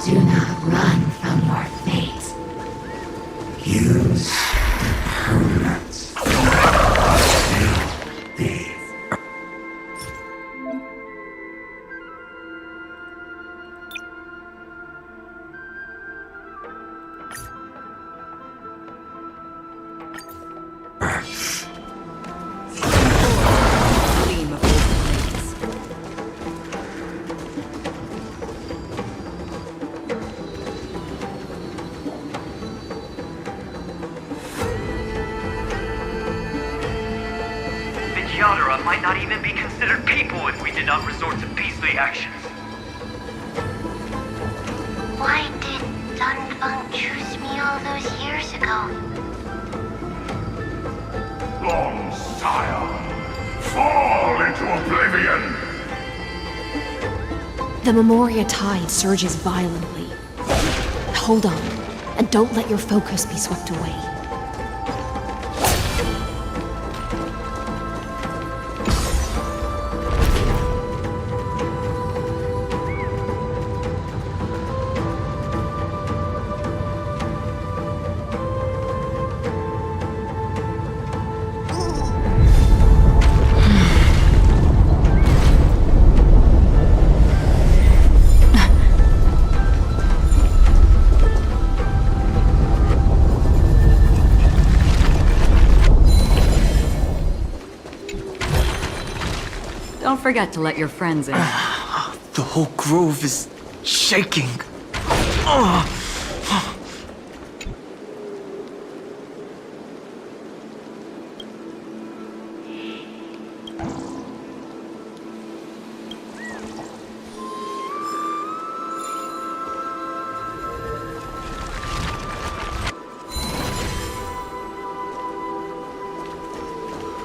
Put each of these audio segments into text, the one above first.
Do not run from your fate. Use the permanence. Will be. Yadara might not even be considered people if we did not resort to beastly actions. Why did Dunfeng choose me all those years ago? Long sire, fall into oblivion! The Memoria tide surges violently. Hold on, and don't let your focus be swept away. Don't forget to let your friends in. The whole grove is shaking.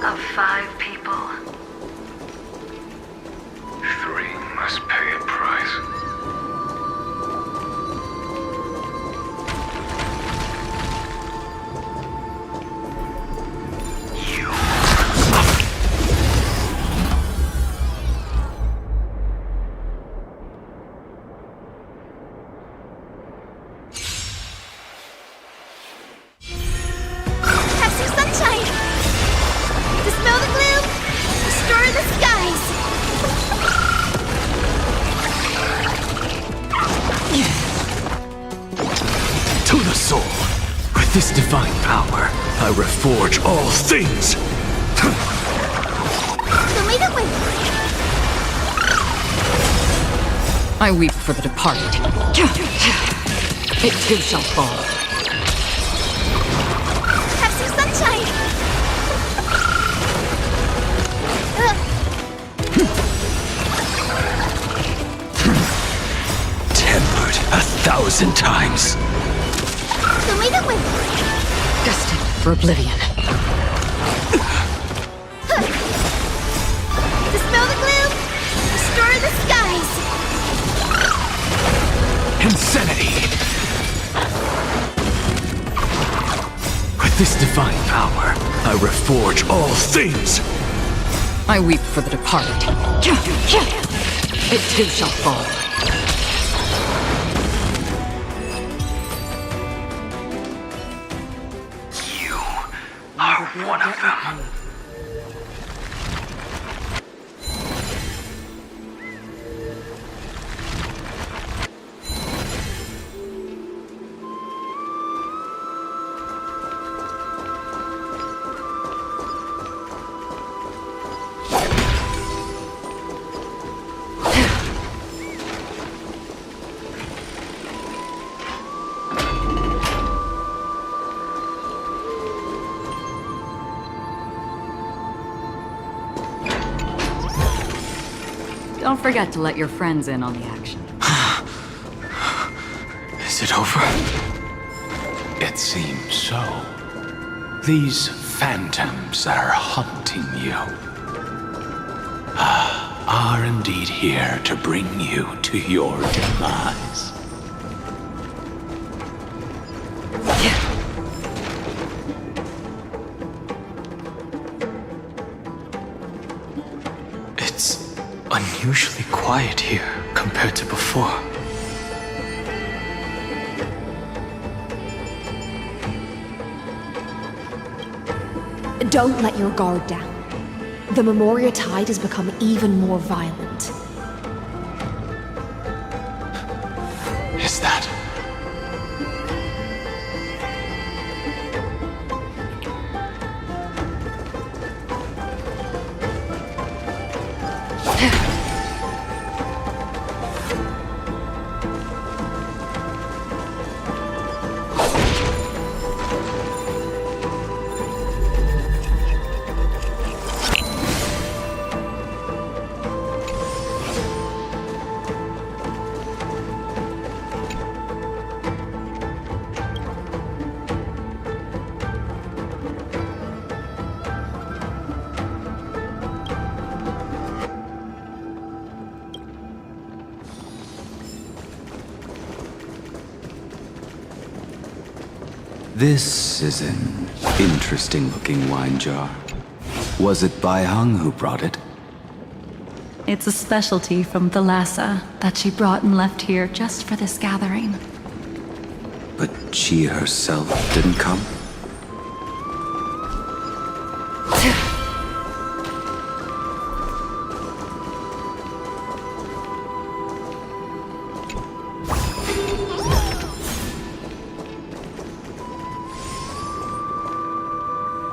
Of 5 people. 3 must pay a price. this divine power, I reforge all things! I weep for the departed. It too shall fall. Have some sunshine! Tempered 1,000 times. Destined for oblivion. Dispel the gloom! Restore the skies! Insanity! With this divine power, I reforge all things! I weep for the departed. It too shall fall. You are one of them. Don't forget to let your friends in on the action. Is it over? It seems so. These phantoms that are haunting you are indeed here to bring you to your demise. It's unusually quiet here compared to before. Don't let your guard down. The Memoria Tide has become even more violent. Is that? This is an interesting-looking wine jar. Was it Baihang who brought it? It's a specialty from Thalassa that she brought and left here just for this gathering. But she herself didn't come?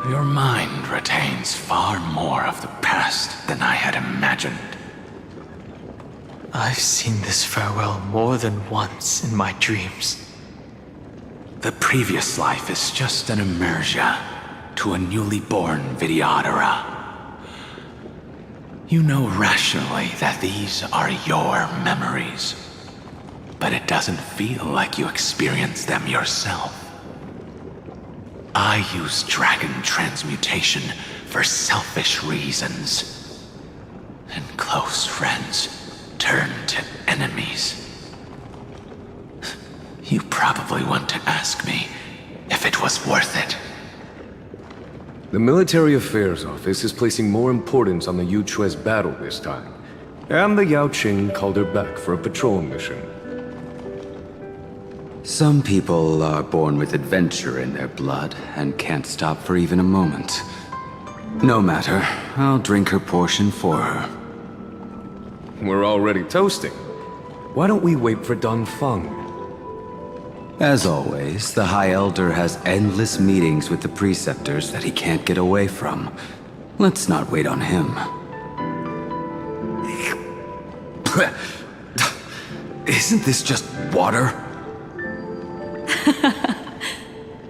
Your mind retains far more of the past than I had imagined. I've seen this farewell more than once in my dreams. The previous life is just an inertia to a newly born Vidyadhara. You know rationally that these are your memories, but it doesn't feel like you experienced them yourself. I use dragon transmutation for selfish reasons, and close friends turn to enemies. You probably want to ask me if it was worth it. The Military Affairs Office is placing more importance on the Yuchue's battle this time, and the Yaoqing called her back for a patrol mission. Some people are born with adventure in their blood and can't stop for even a moment. No matter, I'll drink her portion for her. We're already toasting. Why don't we wait for Dunfeng? As always, the High Elder has endless meetings with the Preceptors that he can't get away from. Let's not wait on him. Isn't this just water?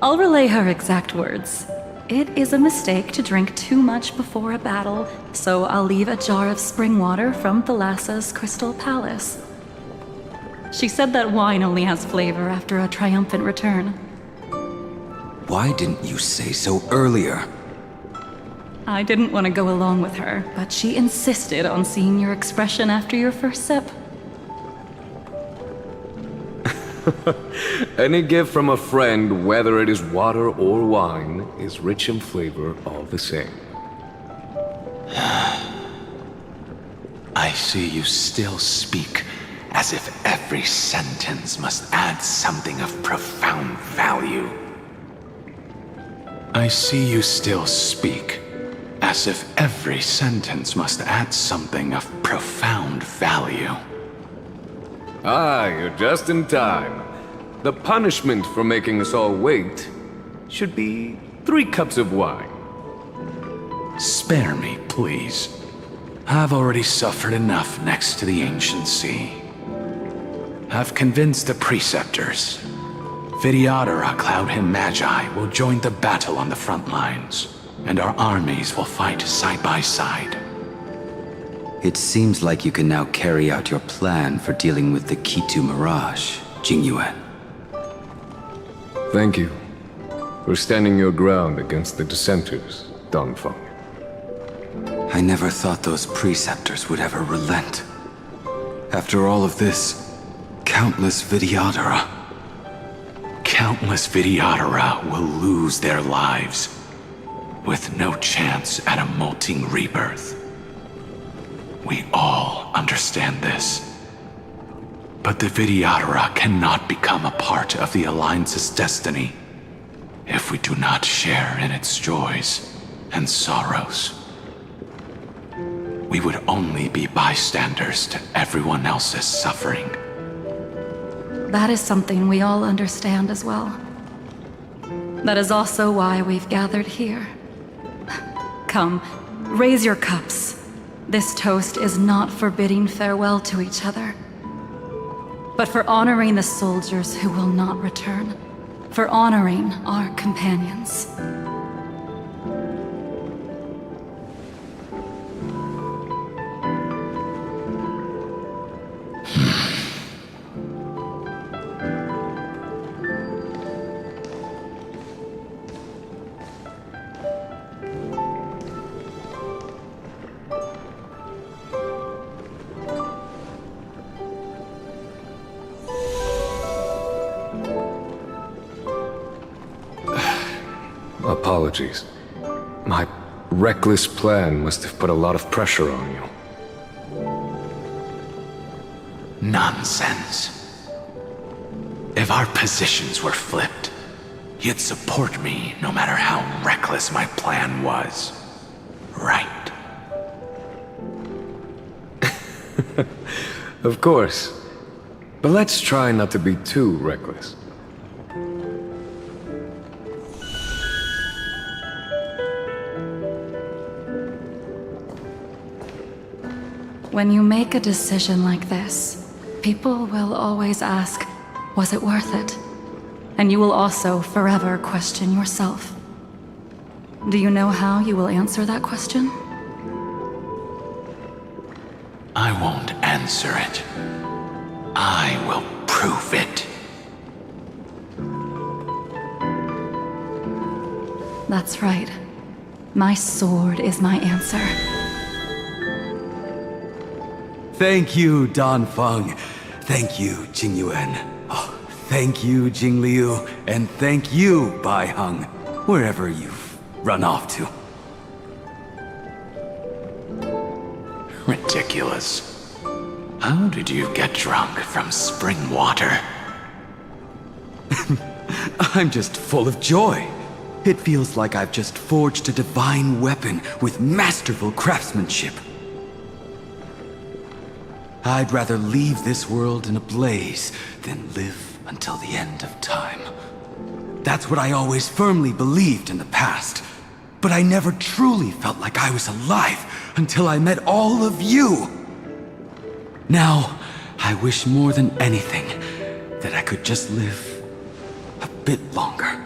I'll relay her exact words. It is a mistake to drink too much before a battle, so I'll leave a jar of spring water from Thalassa's Crystal Palace. She said that wine only has flavor after a triumphant return. Why didn't you say so earlier? I didn't want to go along with her, but she insisted on seeing your expression after your first sip. Any gift from a friend, whether it is water or wine, is rich in flavor all the same. I see you still speak as if every sentence must add something of profound value. I see you still speak as if every sentence must add something of profound value. Ah, you're just in time. The punishment for making us all wait should be 3 cups of wine. Spare me, please. I've already suffered enough next to the ancient sea. I've convinced the Preceptors. Vidyadhara Cloudhim Magi will join the battle on the front lines, and our armies will fight side by side. It seems like you can now carry out your plan for dealing with the Kitu Mirage, Jingyuan. Thank you for standing your ground against the dissenters, Dongfeng. I never thought those Preceptors would ever relent. After all of this, countless Vidyadhara. Countless Vidyadhara will lose their lives, with no chance at a molting rebirth. We all understand this. But the Vidyadhara cannot become a part of the Alliance's destiny if we do not share in its joys and sorrows. We would only be bystanders to everyone else's suffering. That is something we all understand as well. That is also why we've gathered here. Come, raise your cups. This toast is not for bidding farewell to each other, but for honoring the soldiers who will not return, for honoring our companions. Apologies. My reckless plan must have put a lot of pressure on you. Nonsense. If our positions were flipped, you'd support me no matter how reckless my plan was. Right? Of course. But let's try not to be too reckless. When you make a decision like this, people will always ask, was it worth it? And you will also forever question yourself. Do you know how you will answer that question? I won't answer it. I will prove it. That's right. My sword is my answer. Thank you, Dongfeng. Thank you, Jingyuan. Oh, thank you, Jingliu. And thank you, Baiheng, wherever you've run off to. Ridiculous. How did you get drunk from spring water? I'm just full of joy. It feels like I've just forged a divine weapon with masterful craftsmanship. I'd rather leave this world in a blaze than live until the end of time. That's what I always firmly believed in the past. But I never truly felt like I was alive until I met all of you. Now, I wish more than anything that I could just live a bit longer.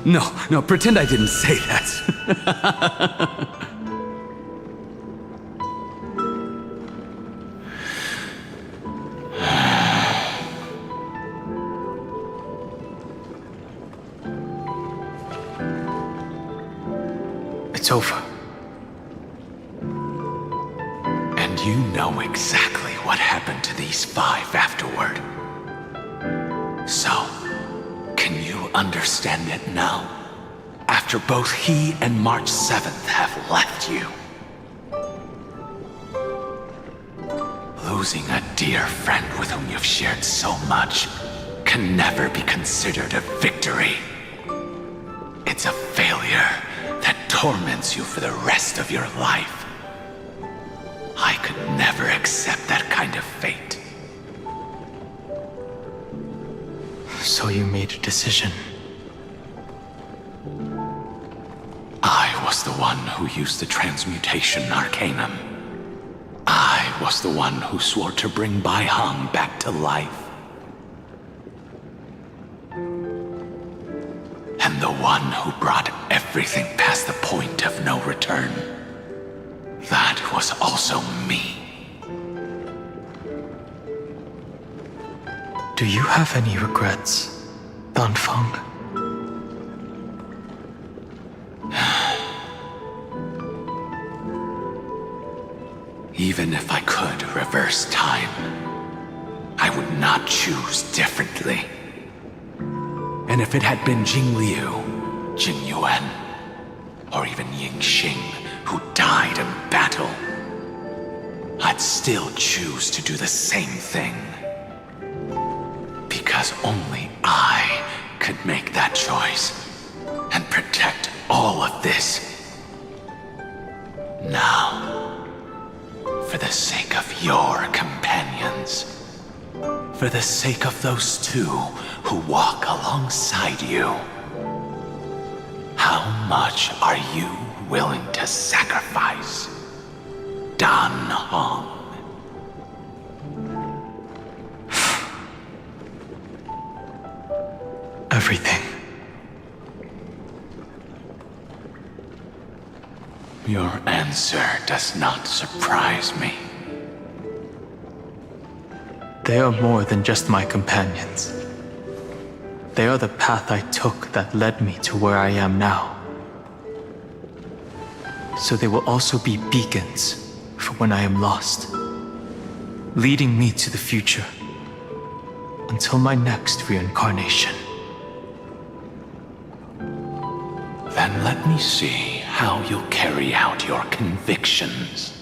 No, pretend I didn't say that. It's over. And you know exactly what happened to these 5 afterward. So, can you understand it now? After both he and March 7th have left you. Losing a dear friend with whom you've shared so much can never be considered a victory. It's a failure that torments you for the rest of your life. I could never accept that kind of fate. So you made a decision. I was the one who used the transmutation arcanum. I was the one who swore to bring Bai Hong back to life. And the one who brought everything past the point of no return. That was also me. Do you have any regrets, Danfeng? Even if I could reverse time, I would not choose differently. And if it had been Jing Liu, Jing Yuan, or even Ying Xing who died in battle, I'd still choose to do the same thing. Because only I could make that choice and protect all of this. Now, for the sake of your companions, for the sake of those 2 who walk alongside you, how much are you willing to sacrifice, Dan Hong? Everything. Your answer does not surprise me. They are more than just my companions. They are the path I took that led me to where I am now. So they will also be beacons for when I am lost, leading me to the future until my next reincarnation. Then let me see how you'll carry out your convictions.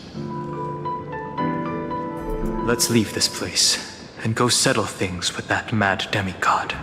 Let's leave this place and go settle things with that mad demigod.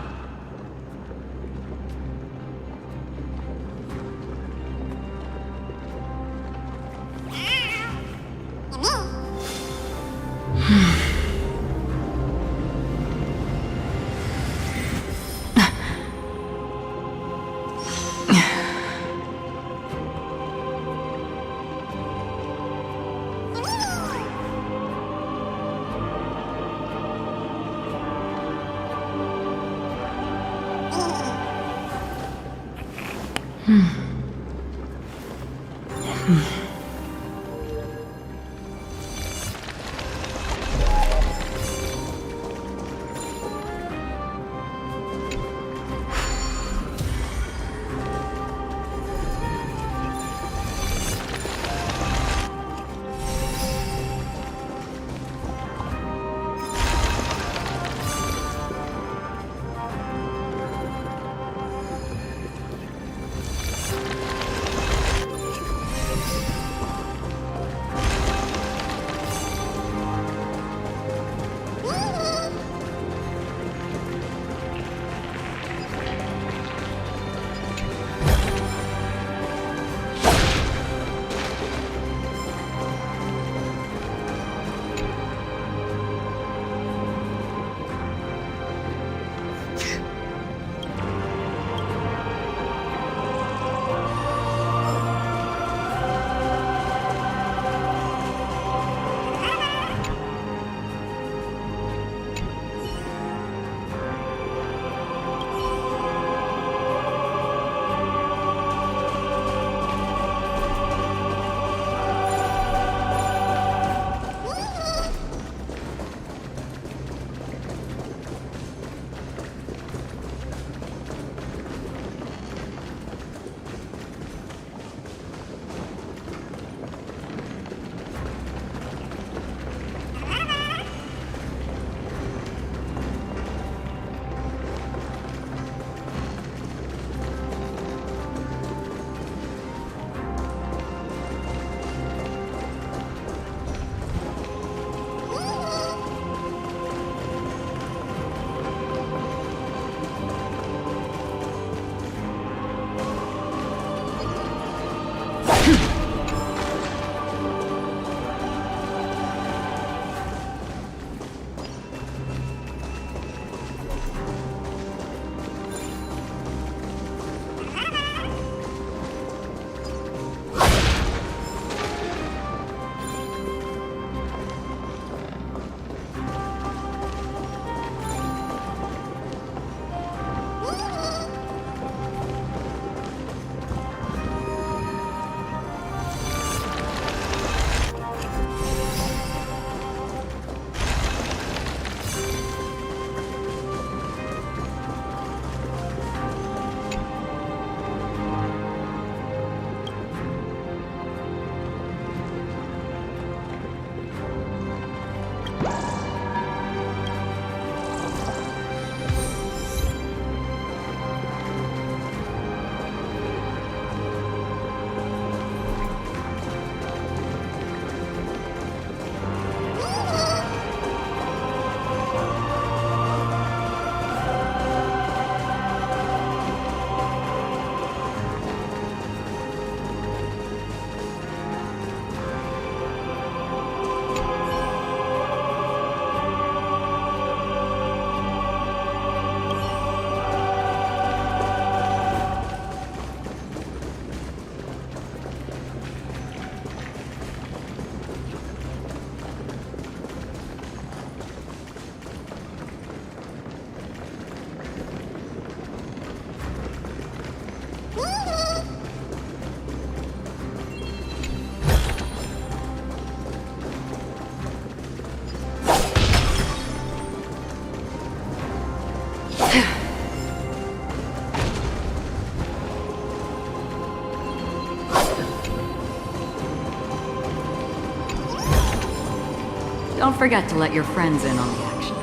Don't forget to let your friends in on the action.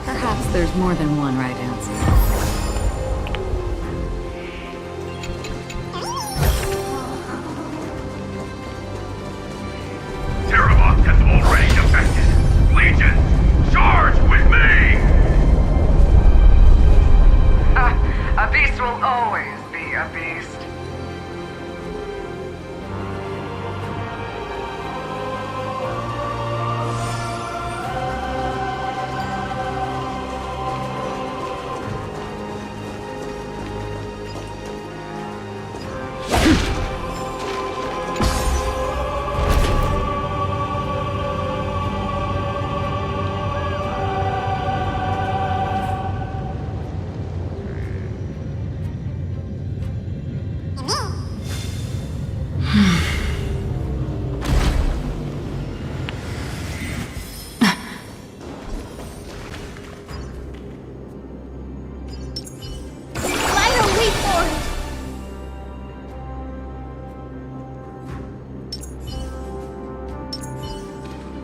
Perhaps there's more than one right answer. Terrabot has already defected. Legion, charge with me! A beast will always be a beast.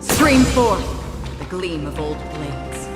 Stream forth the gleam of old blades.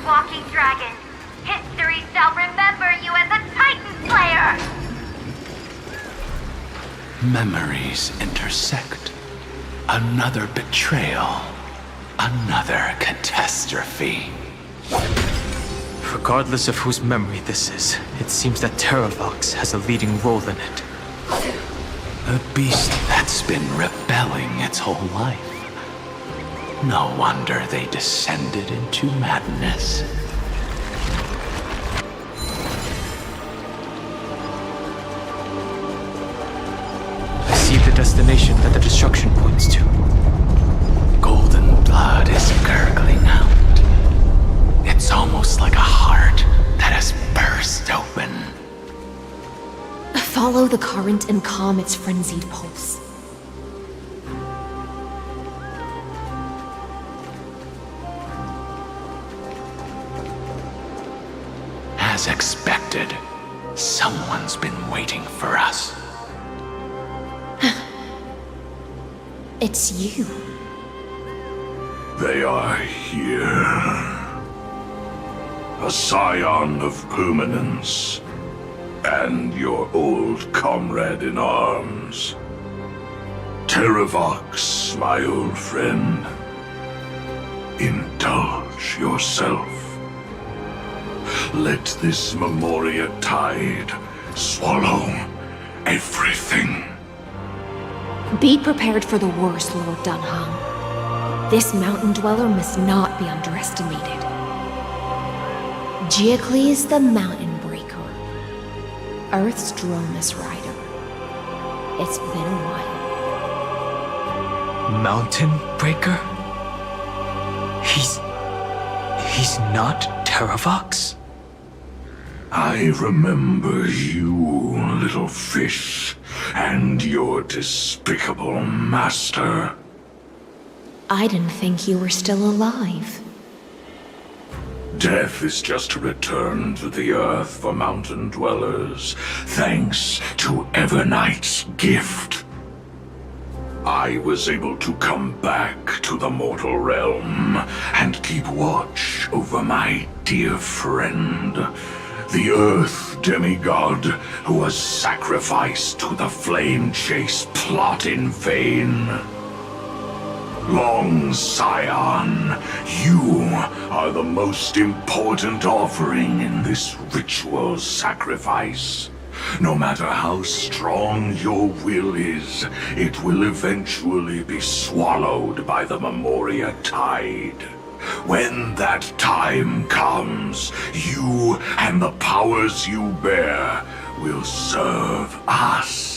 Walking dragon. History shall remember you as a Titan Slayer! Memories intersect. Another betrayal. Another catastrophe. Regardless of whose memory this is, it seems that Terravox has a leading role in it. A beast that's been rebelling its whole life. No wonder they descended into madness. I see the destination that the destruction points to. Golden blood is gurgling out. It's almost like a heart that has burst open. Follow the current and calm its frenzied pulse. As expected, someone's been waiting for us. It's you. They are here. A scion of permanence. And your old comrade in arms. Terravox, my old friend. Indulge yourself. Let this Memoria tide swallow everything. Be prepared for the worst, Lord Dunham. This mountain dweller must not be underestimated. Geocles the Mountain Breaker. Earth's Dromus Rider. It's been a while. Mountain Breaker? He's not Terravox? I remember you, little fish, and your despicable master. I didn't think you were still alive. Death is just a return to the earth for mountain dwellers, thanks to Evernight's gift. I was able to come back to the mortal realm and keep watch over my dear friend, the Earth demigod who was sacrificed to the flame chase plot in vain. Long Scion, you are the most important offering in this ritual sacrifice. No matter how strong your will is, it will eventually be swallowed by the Memoria tide. When that time comes, you and the powers you bear will serve us.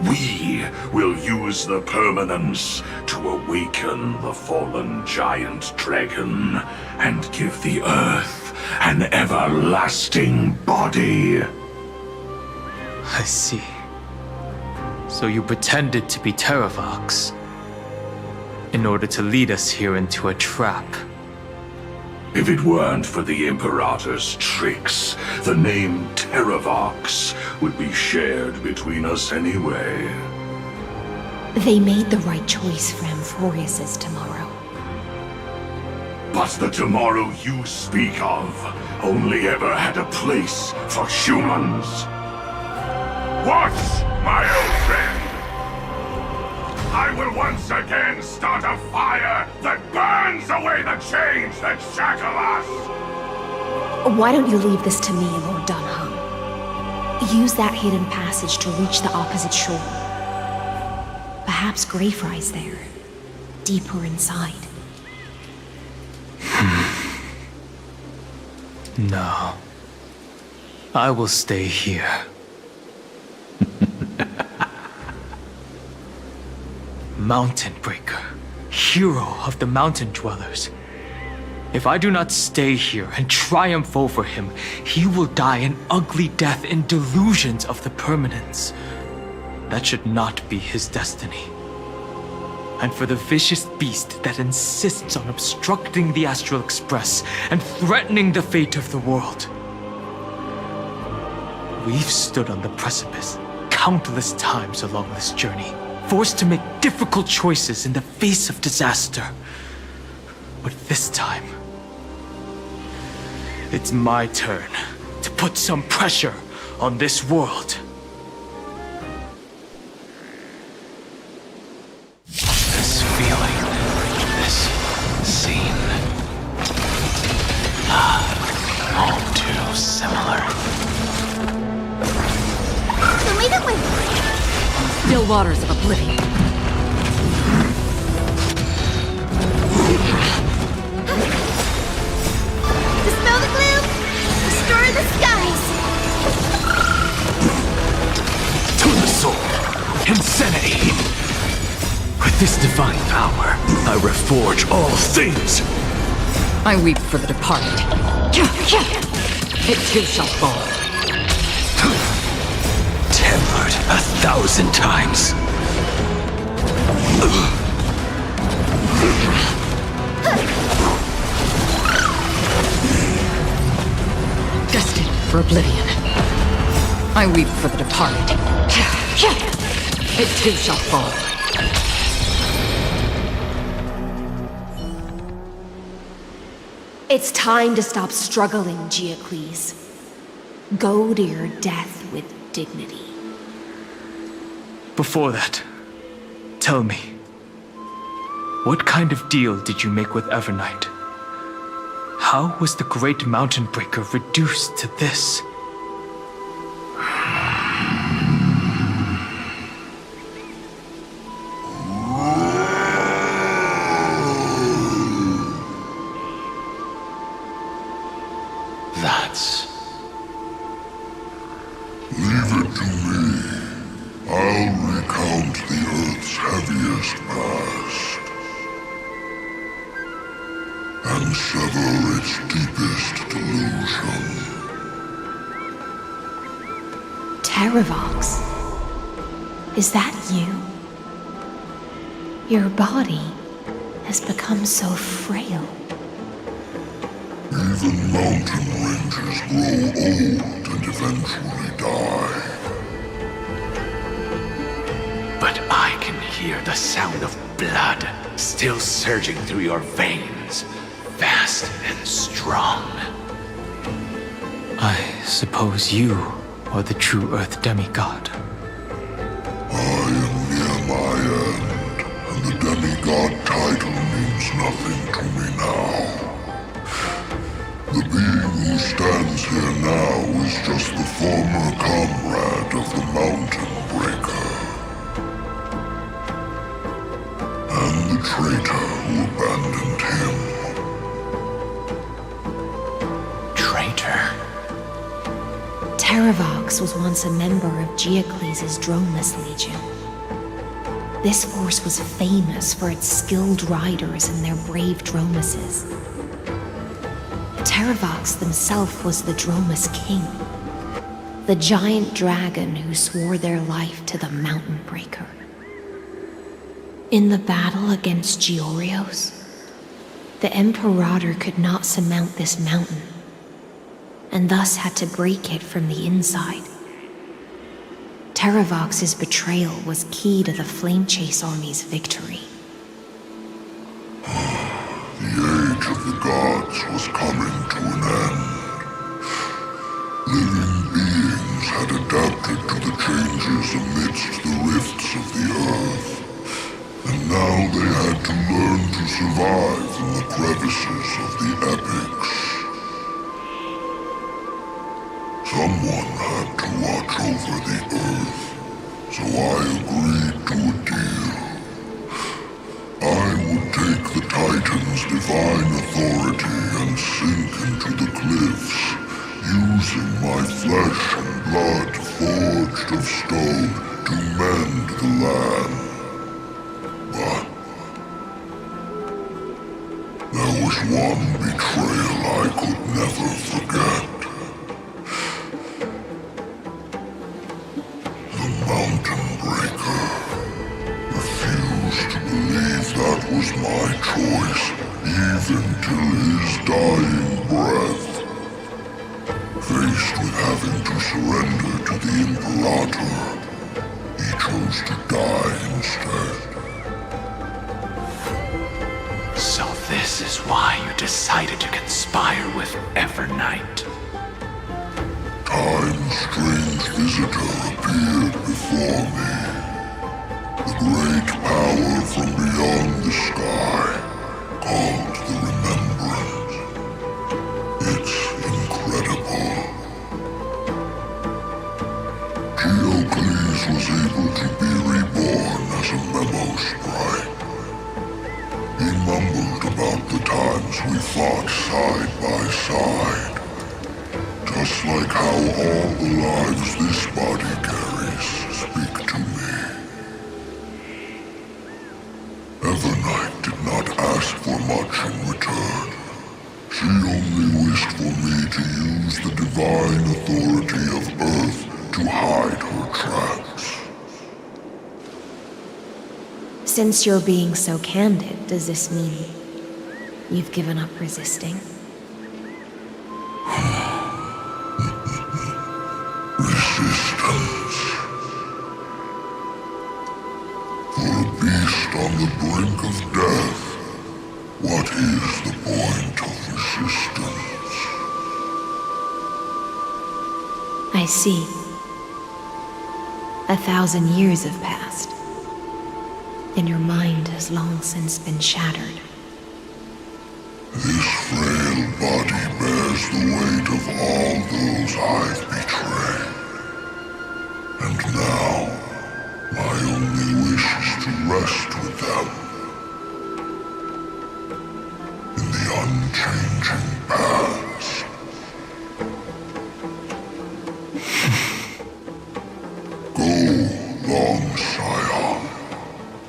We will use the permanence to awaken the fallen giant dragon and give the earth an everlasting body. I see. So you pretended to be Terravox in order to lead us here into a trap. If it weren't for the Imperator's tricks, the name Terravox would be shared between us anyway. They made the right choice for Amphorius's tomorrow. But the tomorrow you speak of only ever had a place for humans. What, my old friend? I will once again start a fire that burns away the chains that shackle us! Why don't you leave this to me, Lord Dunham? Use that hidden passage to reach the opposite shore. Perhaps Greyfry's there, deeper inside. No. I will stay here. Mountain Breaker, hero of the mountain dwellers. If I do not stay here and triumph over him, he will die an ugly death in delusions of the permanence. That should not be his destiny. And for the vicious beast that insists on obstructing the Astral Express and threatening the fate of the world. We've stood on the precipice countless times along this journey, forced to make difficult choices in the face of disaster. But this time, it's my turn to put some pressure on this world. This feeling, this scene, all too similar. Still waters of oblivion. Dispel the gloom! Restore the skies! To the soul! Insanity! With this divine power, I reforge all things! I weep for the departed. It too shall fall. Tempered 1,000 times. Destined for oblivion. I weep for the departed. It too shall fall. It's time to stop struggling, Giocles. Go to your death with dignity. Before that, tell me, what kind of deal did you make with Evernight? How was the Great Mountain Breaker reduced to this? That's... Leave it to me. I'll recount the Earth's heaviest past and sever its deepest delusion. Terravox? Is that you? Your body has become so frail. Even mountain ranges grow old and eventually die. But I can hear the sound of blood still surging through your veins, fast and strong. I suppose you are the true Earth demigod. I am near my end, and the demigod title means nothing to me now. The being who stands here now is just the former comrade of the Mountain Breaker. And the traitor who abandoned him. Traitor? Terravox was once a member of Giocles' Dromus Legion. This force was famous for its skilled riders and their brave Dromuses. Terravox himself was the Dromus King, the giant dragon who swore their life to the Mountain Breaker. In the battle against Giorios, the Imperator could not surmount this mountain, and thus had to break it from the inside. Terravox's betrayal was key to the Flame Chase Army's victory. The age of the gods was coming to an end. Living beings had adapted to the changes amidst the rifts of the earth, and now they had to learn to survive in the crevices of the epics. Someone had to watch over the earth, so I agreed to a deal. I would take the Titan's divine authority and sink into the cliffs, using my flesh and blood forged of stone to mend the land. But there was one betrayal I could never forget. The Mountain Breaker refused to believe that was my choice, even till his dying breath. Faced with having to surrender to the Imperator, he chose to die instead. So this is why you decided to conspire with Evernight. Time's strange visitor appeared before me. The great power from beyond the sky, called the Remembrance. It's incredible. Giocles was able to be reborn as a memo sprite. He mumbled about the times we fought side by side. Just like how all the lives this body carries speak to me. Evernight did not ask for much in return. She only wished for me to use the divine authority of Earth to hide her tracks. Since you're being so candid, does this mean you've given up resisting? Resistance. For a beast on the brink of death, what is the point of resistance? I see. 1,000 years have passed, and your mind has long since been shattered. This frail body bears the weight of all those I've betrayed. And now, my only wish is to rest with them. In the unchanging past. Go, long Scion.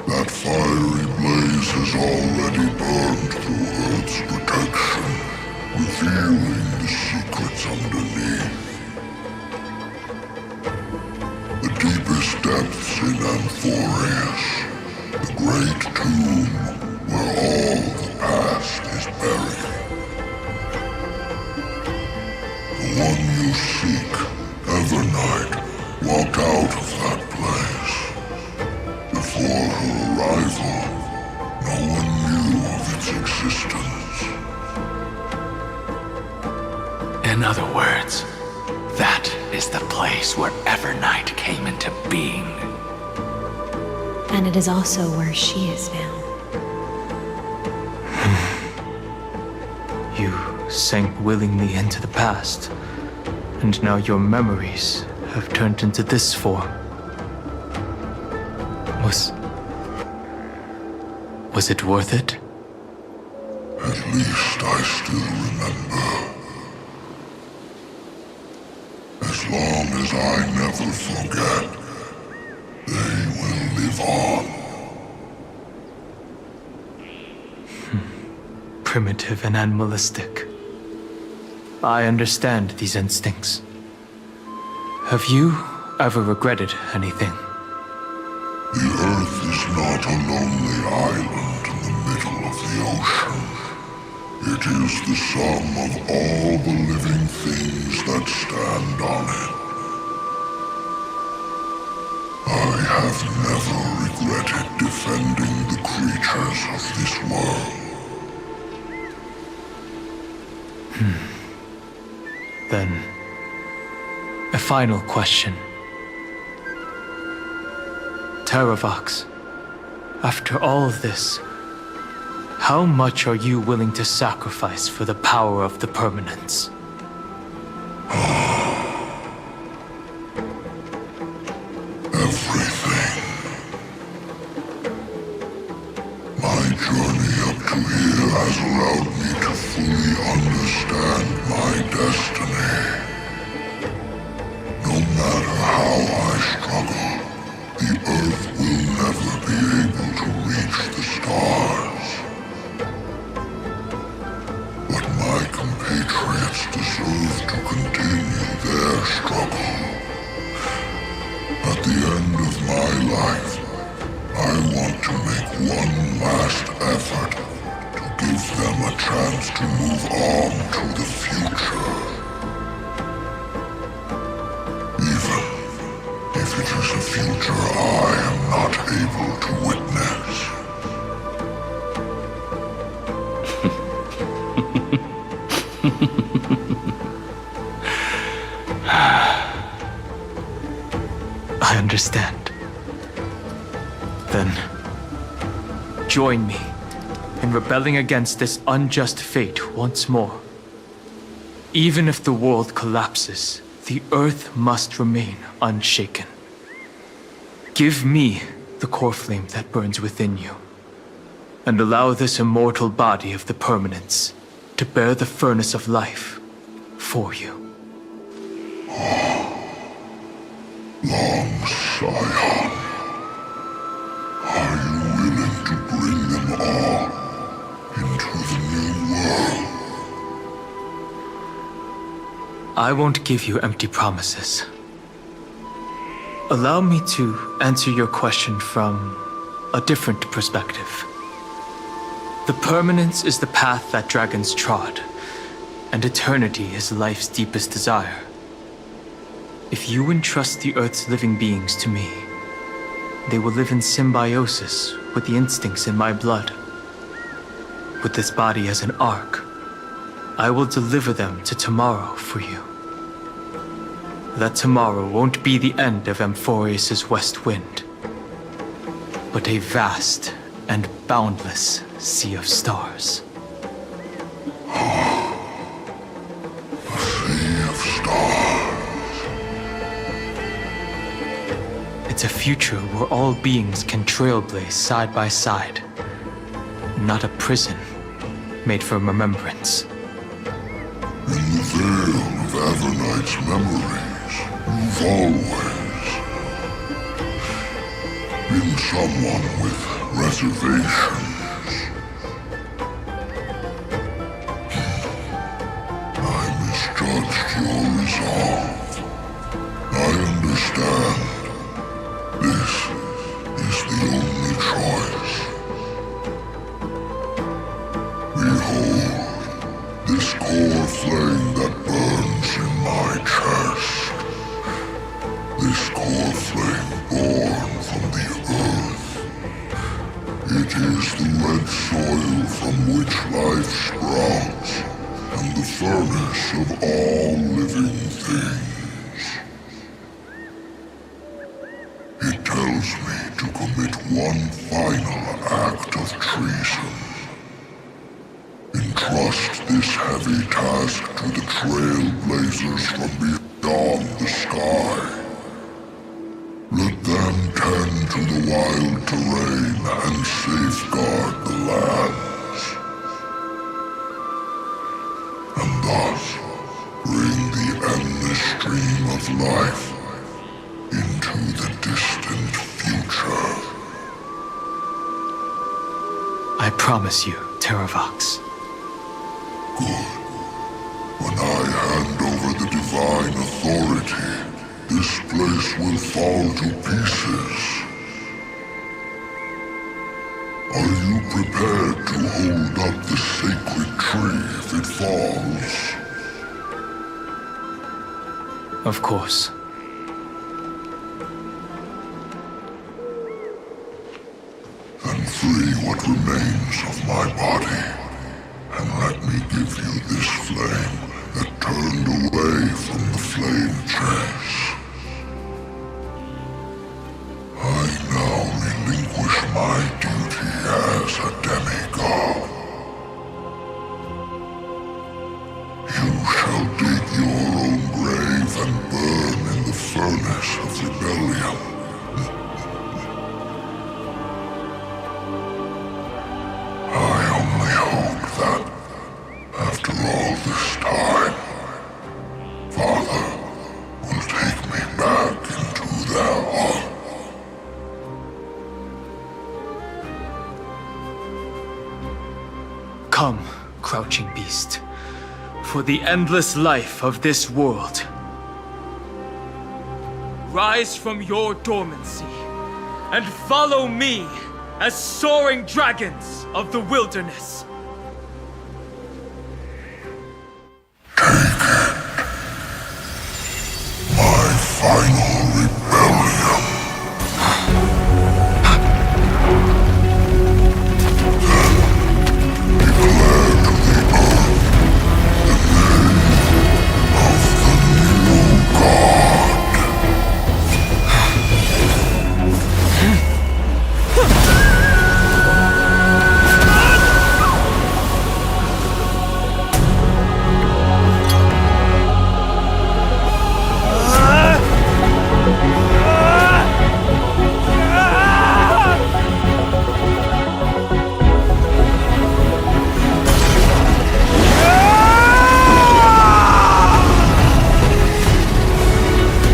That fiery blaze has already burned through Earth's protection, revealing the secrets underneath. The deepest depths in Amphorius, the great tomb where all the past is buried. The one you seek, Evernight, walked out of that place. Before her arrival, no one knew of its existence. In other words, that is the place where Evernight came into being. And it is also where she is now. You sank willingly into the past, and now your memories have turned into this form. Was it worth it? At least I still remember. As long as I never forget, they will live on. Primitive and animalistic. I understand these instincts. Have you ever regretted anything? The Earth is not a lonely island in the middle of the ocean. It is the sum of all the living things that stand on it. I have never regretted defending the creatures of this world. Then, a final question. Terravox, after all of this, how much are you willing to sacrifice for the power of the Permanents? Everything. My journey up to here has allowed me to fully understand my destiny. No matter how I struggle, the Earth will never be able to reach the stars. But my compatriots deserve to continue their struggle. At the end of my life, I want to make one last effort to give them a chance to move on to the future. Even if it is a future I am not able to witness. I understand. Then, join me in rebelling against this unjust fate once more. Even if the world collapses, the Earth must remain unshaken. Give me the core flame that burns within you, and allow this immortal body of the Permanents to bear the furnace of life for you. Long Scion, are you willing to bring them all into the new world? I won't give you empty promises. Allow me to answer your question from a different perspective. The Permanence is the path that dragons trod, and eternity is life's deepest desire. If you entrust the Earth's living beings to me, they will live in symbiosis with the instincts in my blood. With this body as an ark, I will deliver them to tomorrow for you. that tomorrow won't be the end of Amphorius' west wind, but a vast and boundless sea of stars. It's a future where all beings can trailblaze side by side. Not a prison made for remembrance. In the veil of Avernight's memories, you've always been someone with reservations. I misjudged your resolve. I understand. This is the only choice. Behold, this core flame that burns in my chest. This core flame born from the earth. It is the red soil from which life sprouts, and the furnace of all living things. It tells me to commit one final act of treason. Entrust this heavy task to the trailblazers from beyond the sky. Let them tend to the wild terrain and safeguard the lands. And thus bring the endless stream of life into the distant future. I promise you, Terravox. Good. When I hand over the divine authority, this place will fall to pieces. Are you prepared to hold up the sacred tree if it falls? Of course. Then free what remains of my body, and let me give you this flame that turned away from the flame chase. I now relinquish my duty as a demigod. You shall dig your own grave and burn in the furnace of rebellion. I only hope that, after all this time, Father will take me back into their heart. Come, crouching beast, for the endless life of this world. Rise from your dormancy, and follow me as soaring dragons of the wilderness. My final rebellion. Then declare to the earth the name of the new god.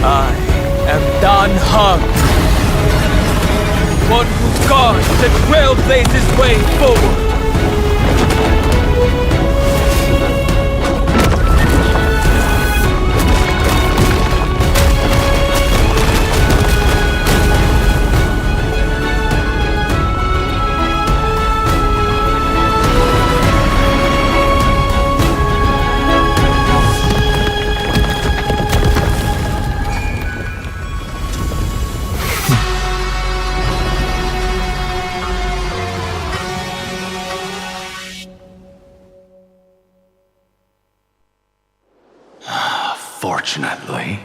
I am Dan Hung, one who guards and trailblazes way forward. Fortunately,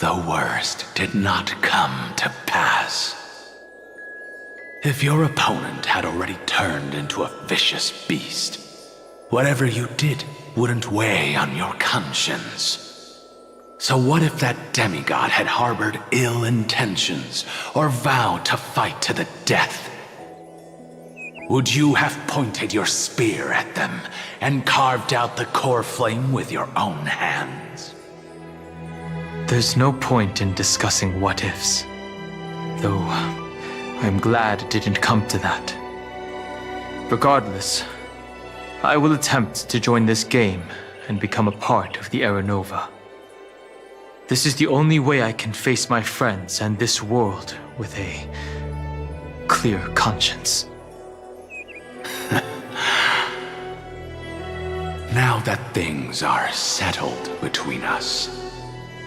the worst did not come to pass. If your opponent had already turned into a vicious beast, whatever you did wouldn't weigh on your conscience. So what if that demigod had harbored ill intentions or vowed to fight to the death? Would you have pointed your spear at them and carved out the core flame with your own hands? There's no point in discussing what-ifs. Though, I'm glad it didn't come to that. Regardless, I will attempt to join this game and become a part of the Era Nova. This is the only way I can face my friends and this world with a clear conscience. Now that things are settled between us,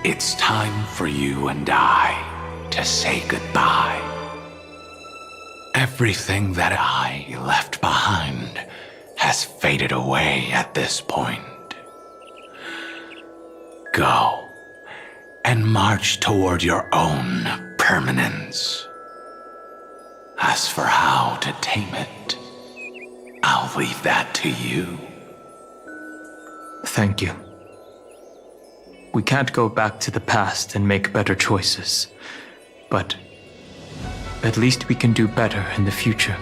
it's time for you and I to say goodbye. Everything that I left behind has faded away at this point. Go and march toward your own permanence. As for how to tame it, I'll leave that to you. Thank you. We can't go back to the past and make better choices, but at least we can do better in the future.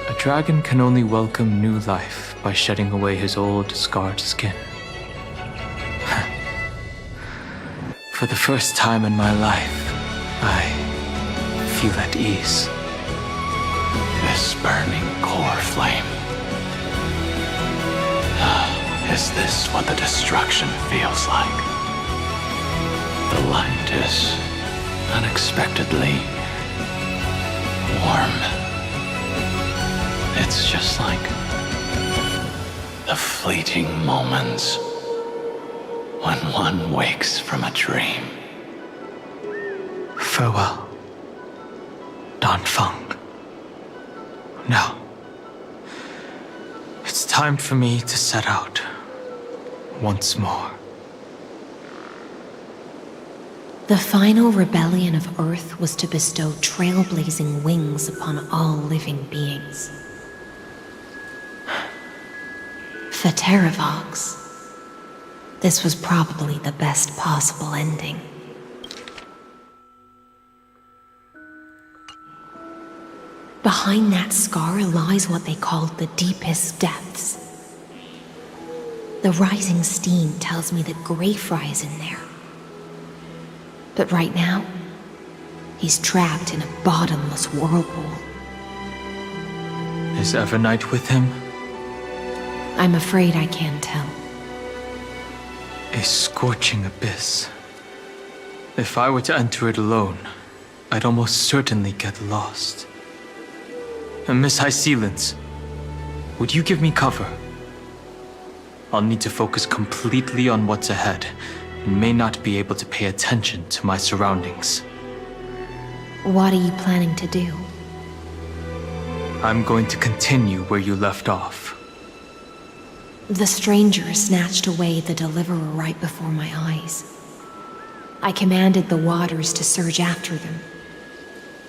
A dragon can only welcome new life by shedding away his old, scarred skin. For the first time in my life, I feel at ease. This burning core flame. Is this what the destruction feels like? The light is unexpectedly warm. It's just like the fleeting moments when one wakes from a dream. Farewell, Danfeng. Now, it's time for me to set out once more. The final rebellion of Earth was to bestow trailblazing wings upon all living beings. For Terravox, this was probably the best possible ending. Behind that scar lies what they called the deepest depths. The rising steam tells me that Greyfry is in there. But right now, he's trapped in a bottomless whirlpool. Is Evernight with him? I'm afraid I can't tell. A scorching abyss. If I were to enter it alone, I'd almost certainly get lost. And Miss High Sealants, would you give me cover? I'll need to focus completely on what's ahead, and may not be able to pay attention to my surroundings. What are you planning to do? I'm going to continue where you left off. The stranger snatched away the deliverer right before my eyes. I commanded the waters to surge after them,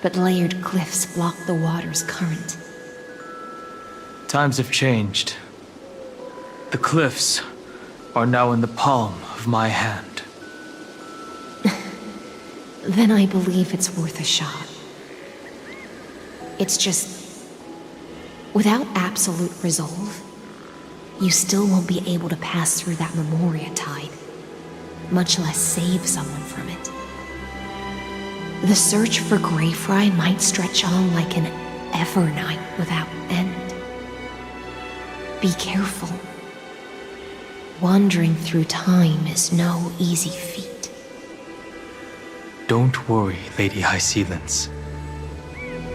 but layered cliffs blocked the water's current. Times have changed. The cliffs are now in the palm of my hand. Then I believe it's worth a shot. It's just, without absolute resolve, you still won't be able to pass through that Memoria tide, much less save someone from it. The search for Greyfry might stretch on like an Evernight without end. Be careful. Wandering through time is no easy feat. Don't worry, Lady High Sealants.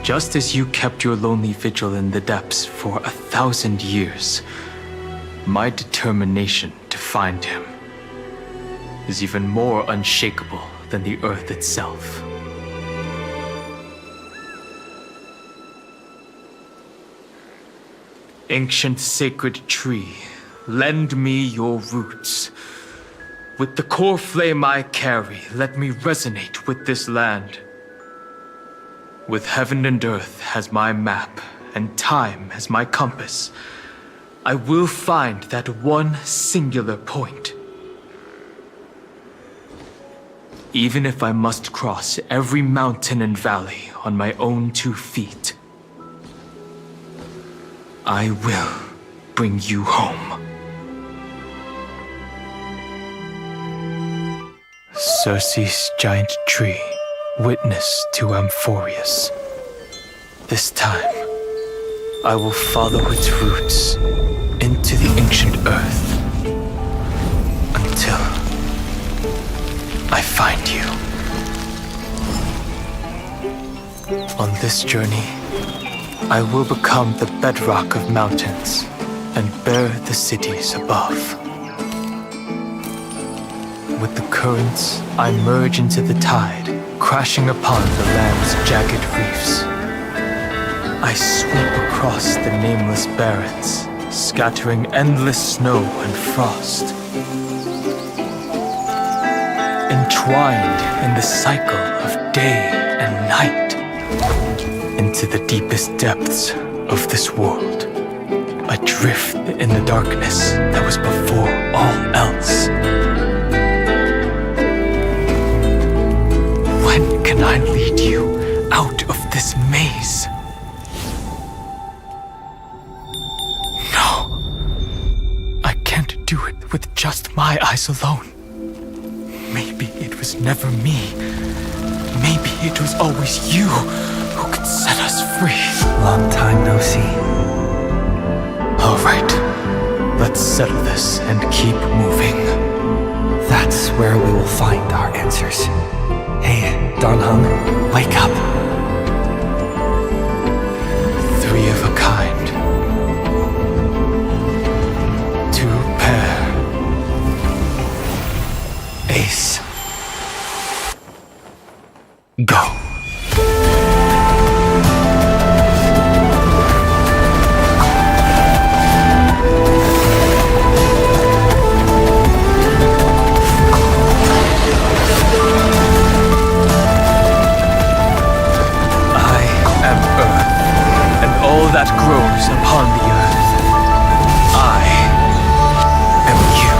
Just as you kept your lonely vigil in the depths for 1,000 years, my determination to find him is even more unshakable than the earth itself. Ancient sacred tree, lend me your roots. With the core flame I carry, let me resonate with this land. With heaven and earth as my map, and time as my compass, I will find that one singular point. Even if I must cross every mountain and valley on my own 2 feet, I will bring you home. Circe's giant tree, witness to Amphorius. This time, I will follow its roots into the ancient earth until I find you. On this journey, I will become the bedrock of mountains and bear the cities above. With the currents, I merge into the tide, crashing upon the land's jagged reefs. I sweep across the nameless barrens, scattering endless snow and frost. Entwined in the cycle of day and night, into the deepest depths of this world, adrift in the darkness that was before all else. When can I lead you out of this maze? No. I can't do it with just my eyes alone. Maybe it was never me. Maybe it was always you who could set us free. Long time no see. All right. Let's settle this and keep moving. That's where we will find our answers. Hey, Don Hung, wake up. 3 of a kind. 2 pair. Ace. Go. That grows upon the earth. I am you.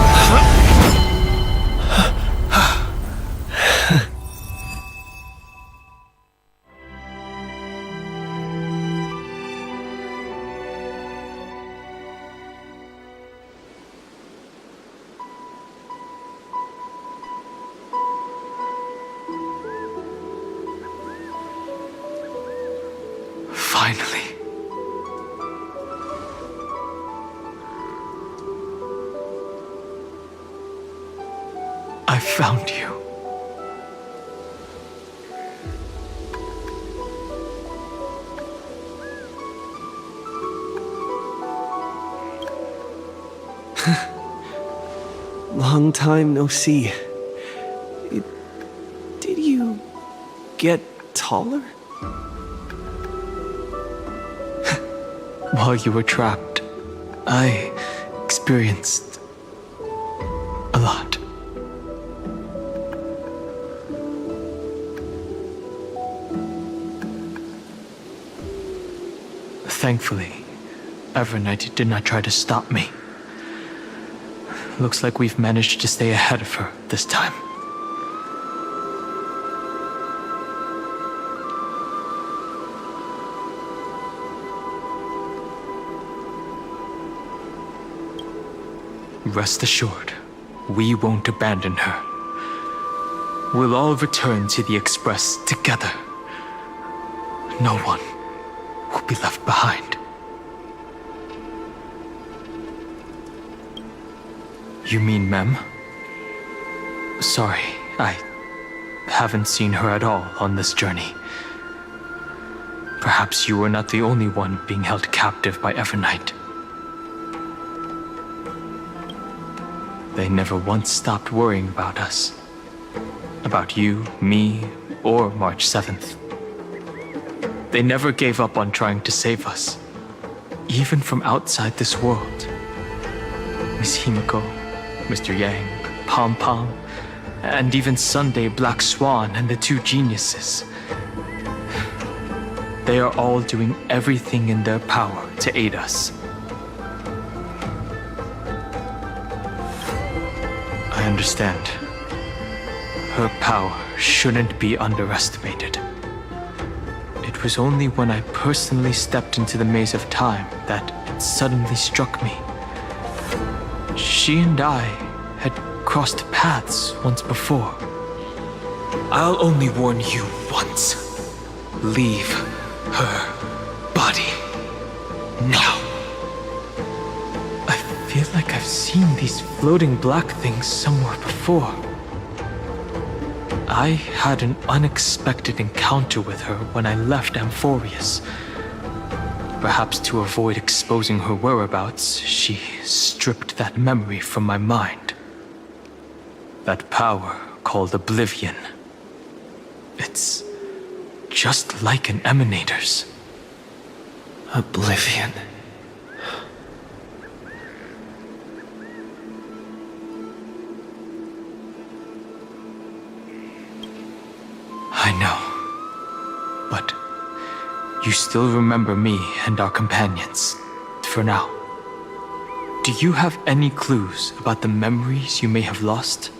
Finally. I found you. Long time no see. Did you get taller? While you were trapped, I experienced a lot. Thankfully, Evernight did not try to stop me. Looks like we've managed to stay ahead of her this time. Rest assured, we won't abandon her. We'll all return to the Express together. No one will be left behind. You mean Mem? Sorry, I haven't seen her at all on this journey. Perhaps you were not the only one being held captive by Evernight. They never once stopped worrying about us. About you, me, or March 7th. They never gave up on trying to save us. Even from outside this world. Miss Himiko, Mr. Yang, Pom Pom, and even Sunday Black Swan and the two geniuses. They are all doing everything in their power to aid us. I understand. Her power shouldn't be underestimated. It was only when I personally stepped into the maze of time that it suddenly struck me. She and I had crossed paths once before. I'll only warn you once. Leave her body now. I feel like I've seen these floating black things somewhere before. I had an unexpected encounter with her when I left Amphorius. Perhaps to avoid exposing her whereabouts, she stripped that memory from my mind. That power called Oblivion. It's just like an emanator's. Oblivion. I know. But you still remember me and our companions, for now. Do you have any clues about the memories you may have lost?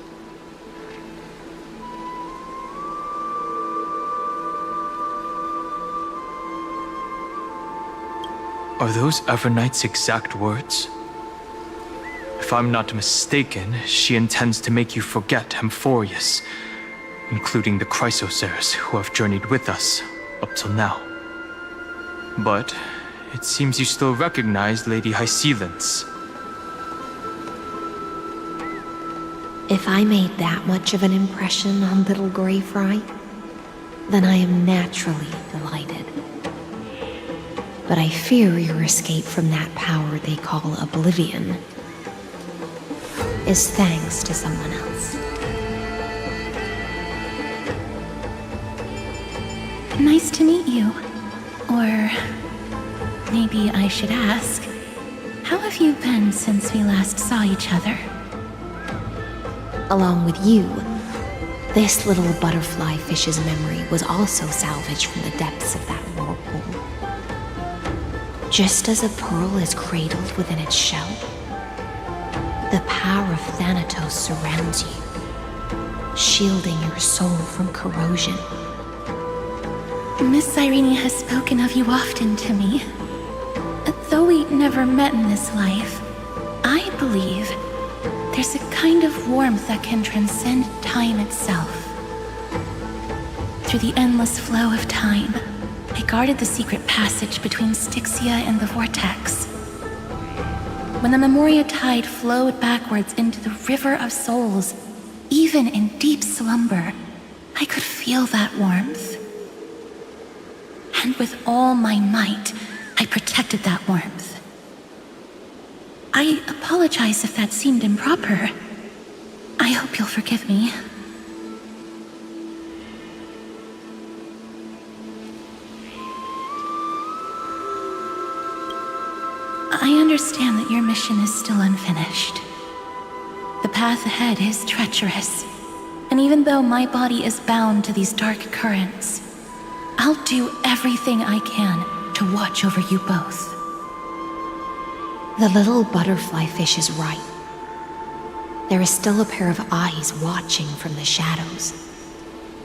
Are those Evernight's exact words? If I'm not mistaken, she intends to make you forget Amphorius, including the Chrysosaurs who have journeyed with us up till now. But it seems you still recognize Lady Hycelens. If I made that much of an impression on little Grey Fry, then I am naturally delighted. But I fear your escape from that power they call Oblivion is thanks to someone else. Nice to meet you. Or maybe I should ask, how have you been since we last saw each other? Along with you, this little butterfly fish's memory was also salvaged from the depths of that whirlpool. Just as a pearl is cradled within its shell, the power of Thanatos surrounds you, shielding your soul from corrosion. Miss Irene has spoken of you often to me. Though we never met in this life, I believe there's a kind of warmth that can transcend time itself. Through the endless flow of time, I guarded the secret passage between Styxia and the Vortex. When the Memoria tide flowed backwards into the River of Souls, even in deep slumber, I could feel that warmth. And with all my might, I protected that warmth. I apologize if that seemed improper. I hope you'll forgive me. I understand that your mission is still unfinished. The path ahead is treacherous, and even though my body is bound to these dark currents, I'll do everything I can to watch over you both. The little butterfly fish is right. There is still a pair of eyes watching from the shadows,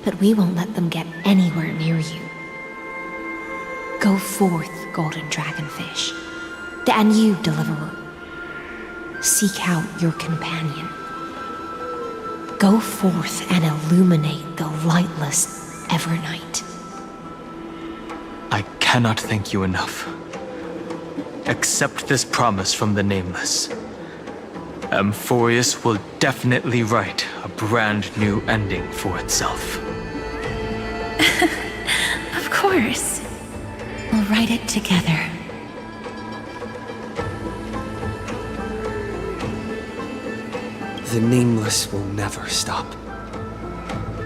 but we won't let them get anywhere near you. Go forth, golden dragonfish, and you, deliverer. Seek out your companion. Go forth and illuminate the lightless Evernight. I cannot thank you enough. Accept this promise from the Nameless. Amphorius will definitely write a brand new ending for itself. Of course. We'll write it together. The Nameless will never stop.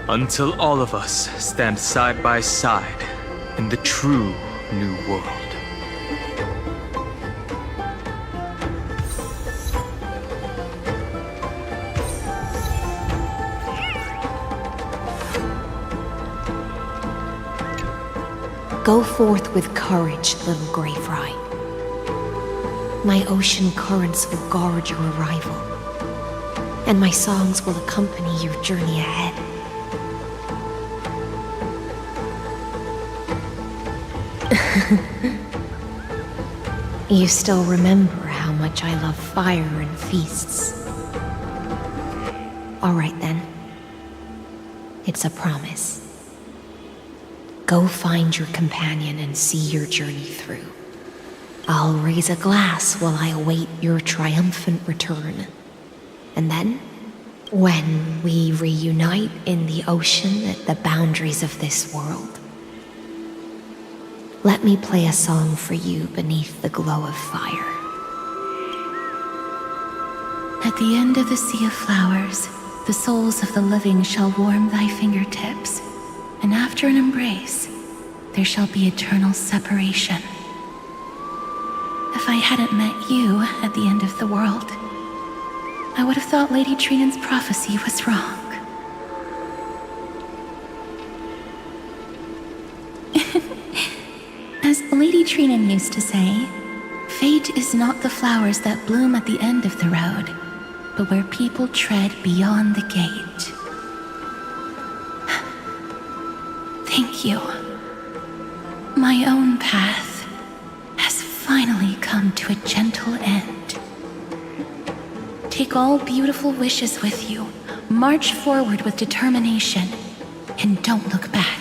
Until all of us stand side by side in the true new world. Go forth with courage, little grey fry. My ocean currents will guard your arrival, and my songs will accompany your journey ahead. You still remember how much I love fire and feasts. All right then. It's a promise. Go find your companion and see your journey through. I'll raise a glass while I await your triumphant return. And then, when we reunite in the ocean at the boundaries of this world, let me play a song for you beneath the glow of fire. At the end of the sea of flowers, the souls of the living shall warm thy fingertips, and after an embrace, there shall be eternal separation. If I hadn't met you at the end of the world, I would have thought Lady Trinan's prophecy was wrong. As Lady Trinan used to say, fate is not the flowers that bloom at the end of the road, but where people tread beyond the gate. Thank you. My own path has finally come to a gentle end. Take all beautiful wishes with you, march forward with determination, and don't look back.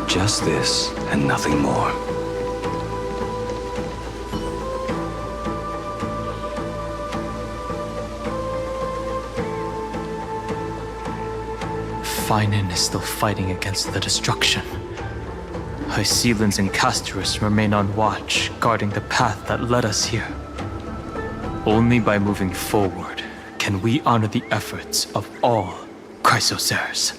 Just this and nothing more. Finan is still fighting against the destruction. Hycelans and Castorus remain on watch, guarding the path that led us here. Only by moving forward can we honor the efforts of all Chrysosaurs.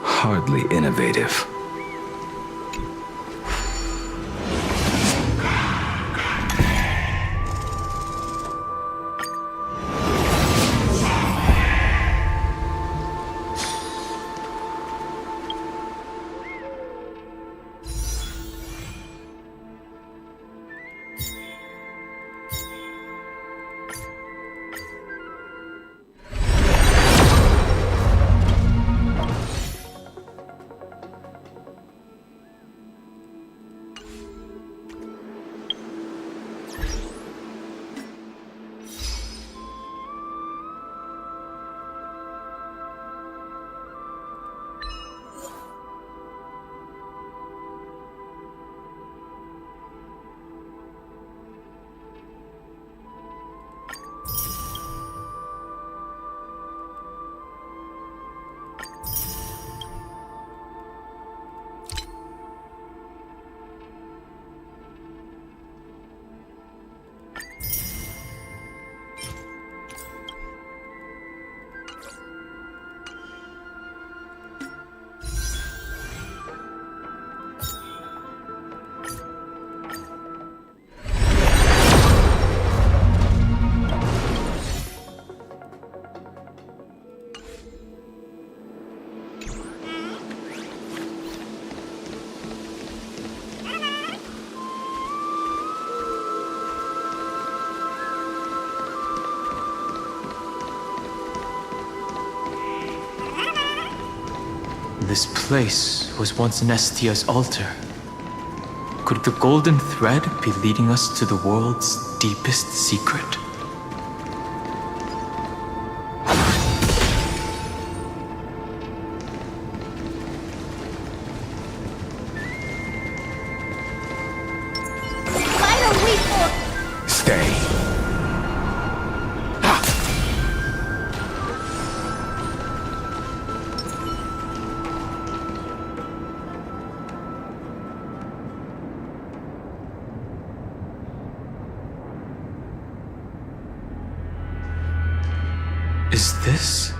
Hardly innovative. This place was once Nestia's altar. Could the golden thread be leading us to the world's deepest secret? Stay. Is this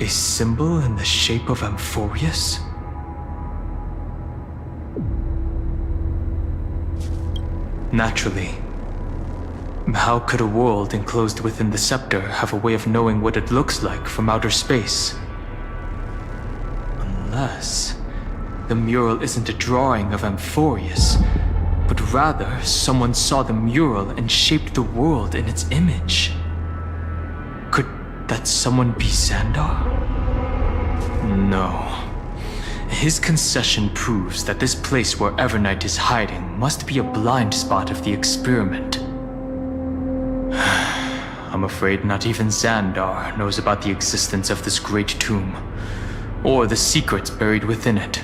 a symbol in the shape of Amphorius? Naturally. How could a world enclosed within the scepter have a way of knowing what it looks like from outer space? Unless the mural isn't a drawing of Amphorius, but rather someone saw the mural and shaped the world in its image. Could that someone be Xandar? No. His concession proves that this place where Evernight is hiding must be a blind spot of the experiment. I'm afraid not even Xandar knows about the existence of this great tomb, or the secrets buried within it.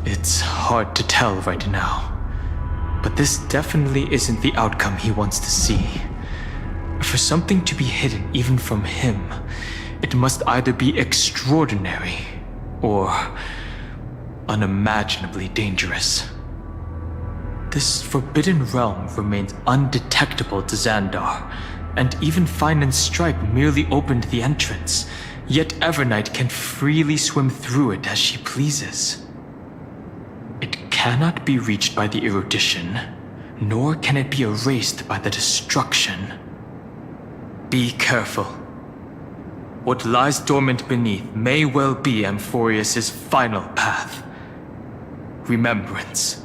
It's hard to tell right now. But this definitely isn't the outcome he wants to see. For something to be hidden even from him, it must either be extraordinary or unimaginably dangerous. This forbidden realm remains undetectable to Xandar, and even Fine and Stripe merely opened the entrance, yet Evernight can freely swim through it as she pleases. It cannot be reached by the erudition, nor can it be erased by the destruction. Be careful. What lies dormant beneath may well be Amphorius' final path. Remembrance.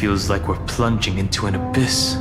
feels like we're plunging into an abyss.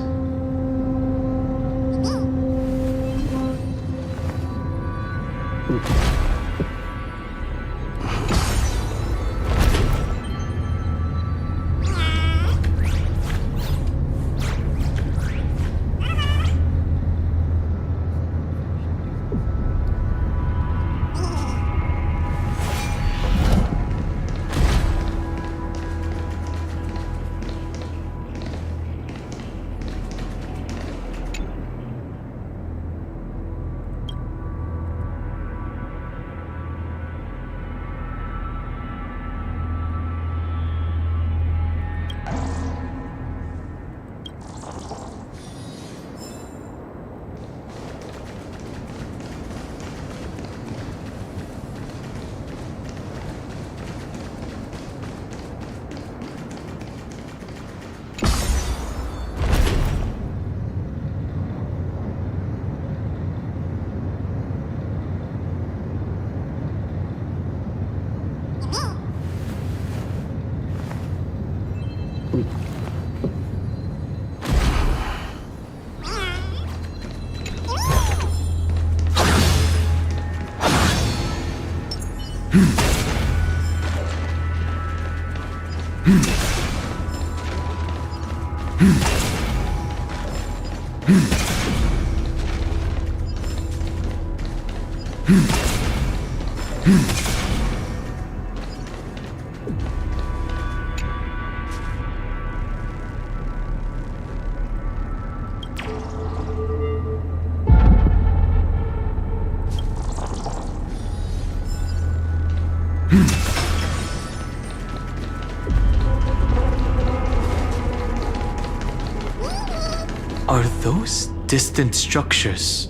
Are those distant structures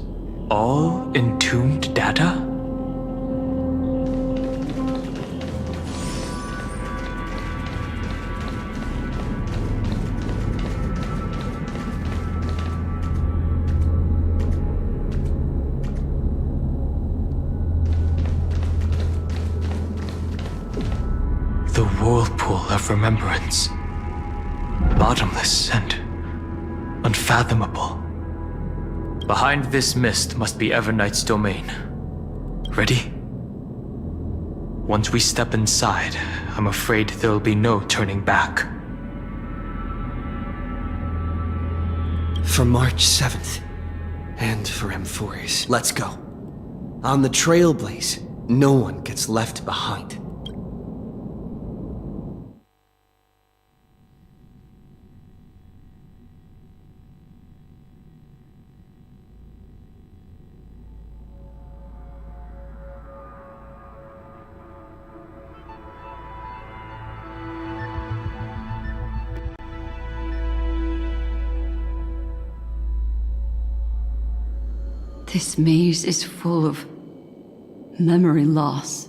all entombed data? The whirlpool of remembrance, bottomless and unfathomable. Behind this mist must be Everknight's domain. Ready? Once we step inside, I'm afraid there'll be no turning back. For March 7th, and for M4s, let's go. On the Trailblaze, no one gets left behind. This maze is full of memory loss.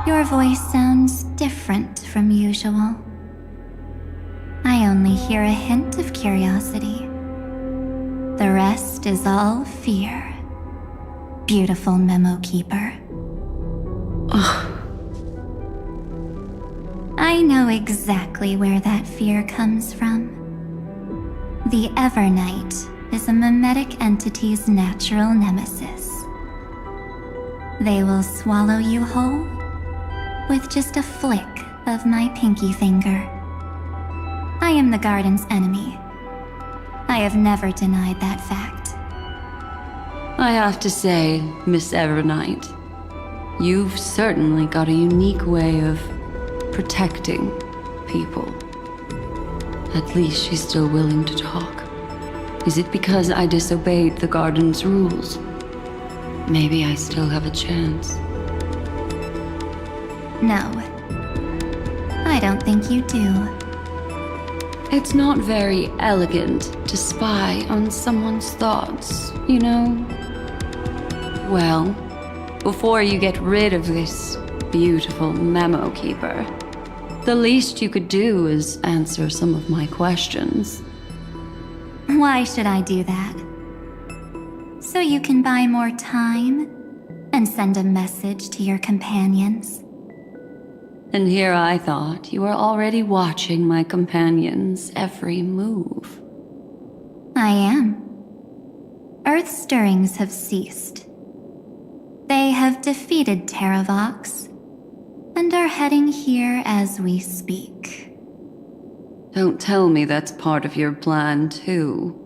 Your voice sounds different from usual. I only hear a hint of curiosity. The rest is all fear. Beautiful memo keeper. I know exactly where that fear comes from. The Everknight is a mimetic entity's natural nemesis. They will swallow you whole with just a flick of my pinky finger. I am the garden's enemy. I have never denied that fact. I have to say, Miss Everknight, you've certainly got a unique way of protecting people. At least she's still willing to talk. Is it because I disobeyed the garden's rules? Maybe I still have a chance. No. I don't think you do. It's not very elegant to spy on someone's thoughts, you know? Well, before you get rid of this beautiful memo keeper, the least you could do is answer some of my questions. Why should I do that? So you can buy more time and send a message to your companions? And here I thought you were already watching my companion's every move. I am. Earth's stirrings have ceased. They have defeated Terravox and are heading here as we speak. Don't tell me that's part of your plan, too.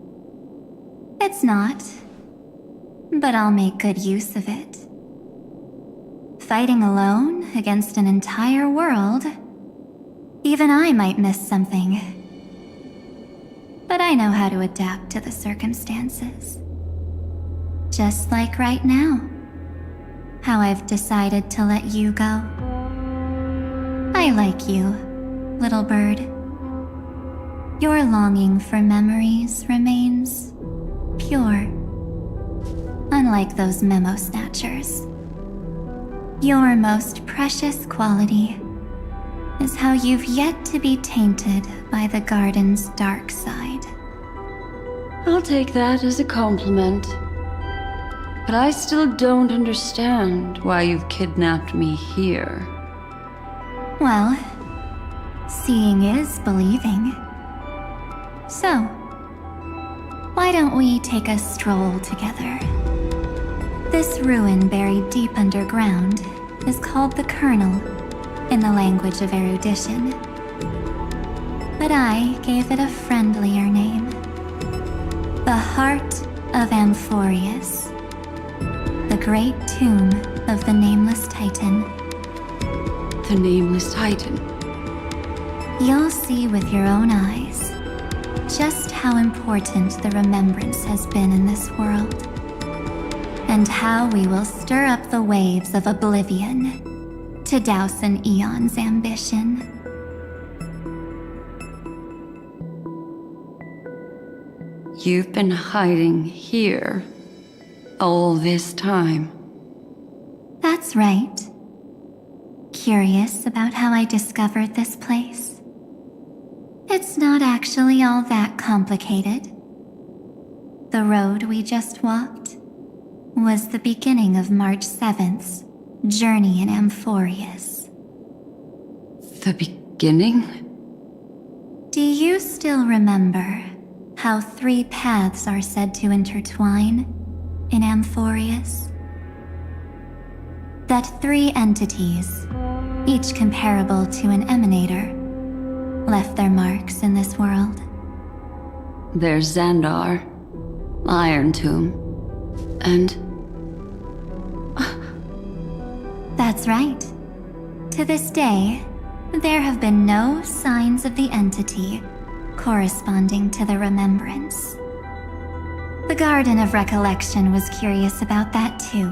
It's not, but I'll make good use of it. Fighting alone against an entire world, even I might miss something. But I know how to adapt to the circumstances. Just like right now, how I've decided to let you go. I like you, little bird. Your longing for memories remains pure, unlike those memo snatchers. Your most precious quality is how you've yet to be tainted by the garden's dark side. I'll take that as a compliment. But I still don't understand why you've kidnapped me here. Well, seeing is believing. So, why don't we take a stroll together? This ruin buried deep underground is called the Kernel in the language of erudition. But I gave it a friendlier name. The Heart of Amphorius. The great tomb of the Nameless Titan. The Nameless Titan? You'll see with your own eyes just how important the remembrance has been in this world, and how we will stir up the waves of oblivion to douse an eon's ambition. You've been hiding here all this time. That's right. Curious about how I discovered this place? It's not actually all that complicated. The road we just walked was the beginning of March 7th's journey in Amphorius. The beginning? Do you still remember how 3 paths are said to intertwine in Amphorius? That 3 entities, each comparable to an emanator, left their marks in this world. There's Xandar, Iron Tomb, and... That's right. To this day, there have been no signs of the entity corresponding to the remembrance. The Garden of Recollection was curious about that too.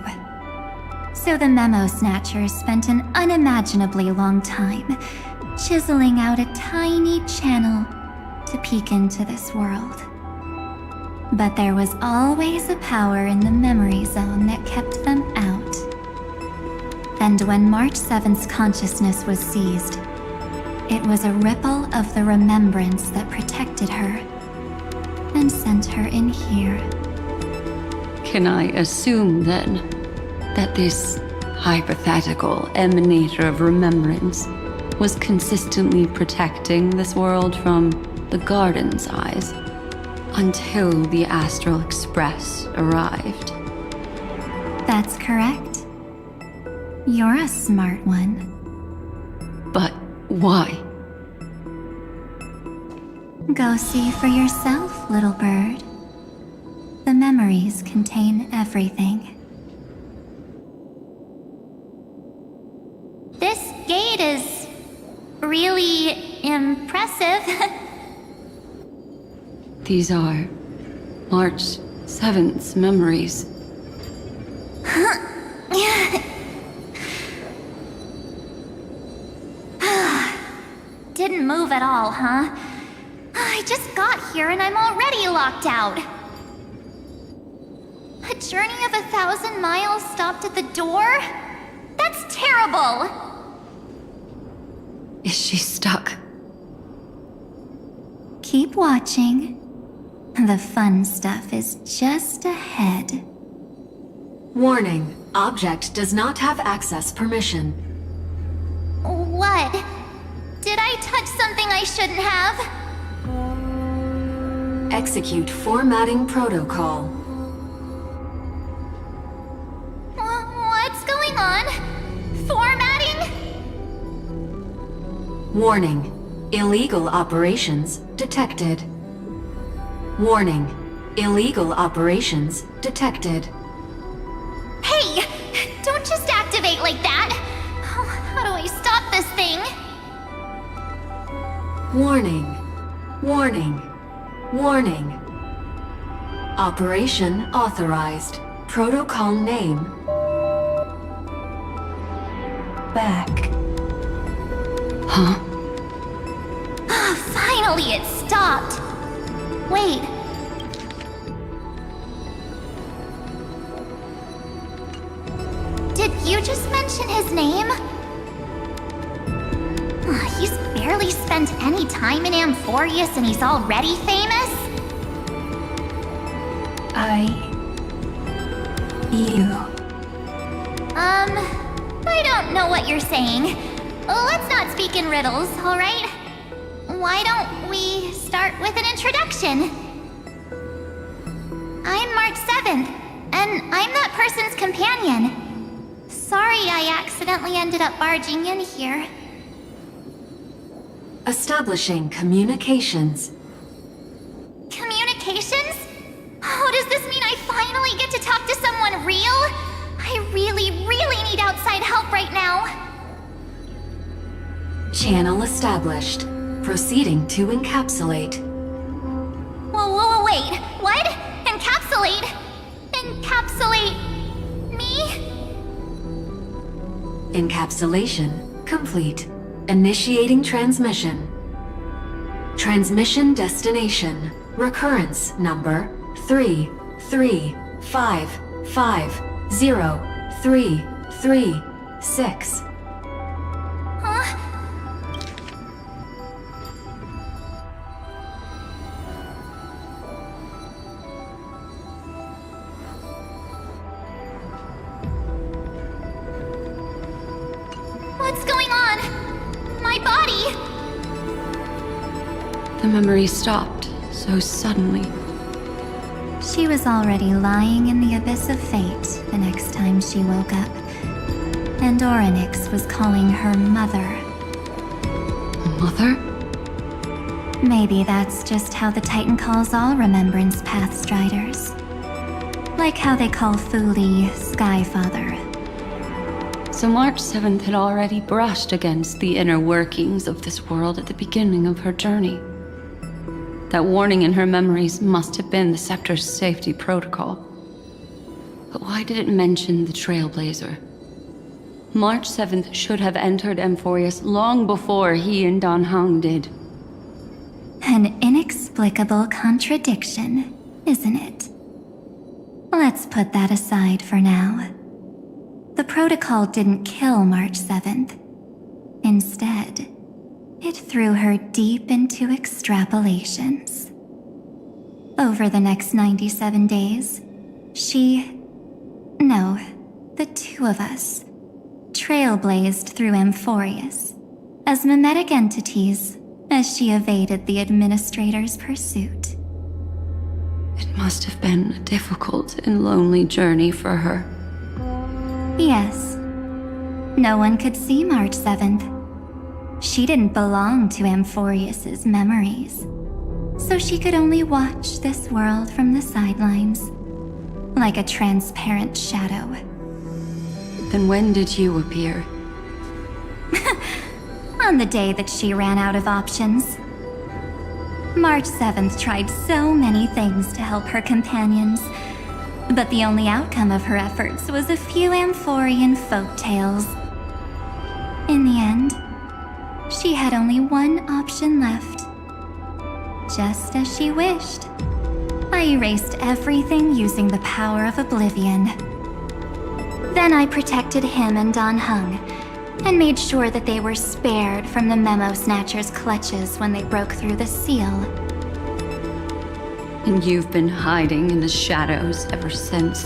So the Memo Snatchers spent an unimaginably long time chiseling out a tiny channel to peek into this world. But there was always a power in the memory zone that kept them out. And when March 7th's consciousness was seized, it was a ripple of the remembrance that protected her and sent her in here. Can I assume then that this hypothetical emanator of remembrance was consistently protecting this world from the Garden's eyes until the Astral Express arrived? That's correct. You're a smart one. But why? Go see for yourself, little bird. The memories contain everything. This gate is really impressive. These are March 7th's memories. Didn't move at all, huh? I just got here and I'm already locked out. A journey of 1,000 miles stopped at the door? That's terrible! Is she stuck? Keep watching. The fun stuff is just ahead. Warning. Object does not have access permission. What? Did I touch something I shouldn't have? Execute formatting protocol. What's going on? Formatting? Warning. Illegal operations detected. Warning. Illegal operations detected. Hey! Don't just activate like that! How do I stop this thing? Warning. Warning. Warning. Operation authorized. Protocol name. Back. Huh? Finally, it stopped! Wait. Did you just mention his name? He's barely spent any time in Amphorius and he's already famous? I don't know what you're saying. Let's not speak in riddles, alright? Why don't we start with an introduction? I'm March 7th, and I'm that person's companion. Sorry I accidentally ended up barging in here. Establishing communications. Communications? Oh, does this mean I finally get to talk to someone real? I really need outside help right now. Channel established. Proceeding to encapsulate. Whoa, wait. What? Encapsulate? Encapsulate me? Encapsulation complete. Initiating transmission. Transmission destination. Recurrence number 335503336. Huh? What's going on? My body! The memory stopped so suddenly. She was already lying in the abyss of fate the next time she woke up. And Orynyx was calling her mother. Mother? Maybe that's just how the Titan calls all Remembrance Pathstriders. Like how they call Thule Skyfather. So March 7th had already brushed against the inner workings of this world at the beginning of her journey. That warning in her memories must have been the Scepter's safety protocol. But why did it mention the Trailblazer? March 7th should have entered Amphorius long before he and Dan Heng did. An inexplicable contradiction, isn't it? Let's put that aside for now. The protocol didn't kill March 7th. Instead, it threw her deep into extrapolations. Over the next 97 days, the two of us, trailblazed through Amphorius as mimetic entities as she evaded the Administrator's pursuit. It must have been a difficult and lonely journey for her. Yes. No one could see March 7th. She didn't belong to Amphorius's memories, so she could only watch this world from the sidelines, like a transparent shadow. Then when did you appear? On the day that she ran out of options. March 7th tried so many things to help her companions, but the only outcome of her efforts was a few Amphorian folktales. In the end, she had only one option left. Just as she wished. I erased everything using the power of oblivion. Then I protected him and Dan Heng, and made sure that they were spared from the Memo Snatcher's clutches when they broke through the seal. And you've been hiding in the shadows ever since,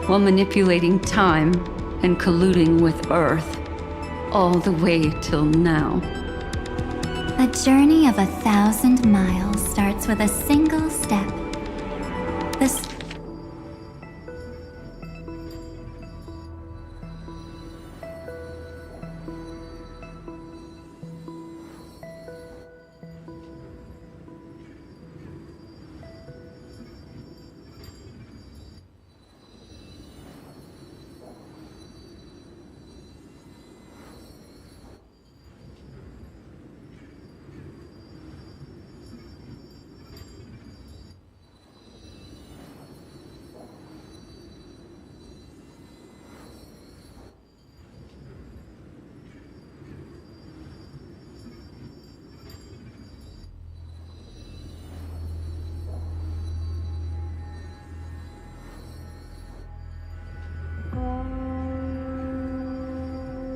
while manipulating time and colluding with Earth. all the way till now. A journey of 1,000 miles starts with a single step.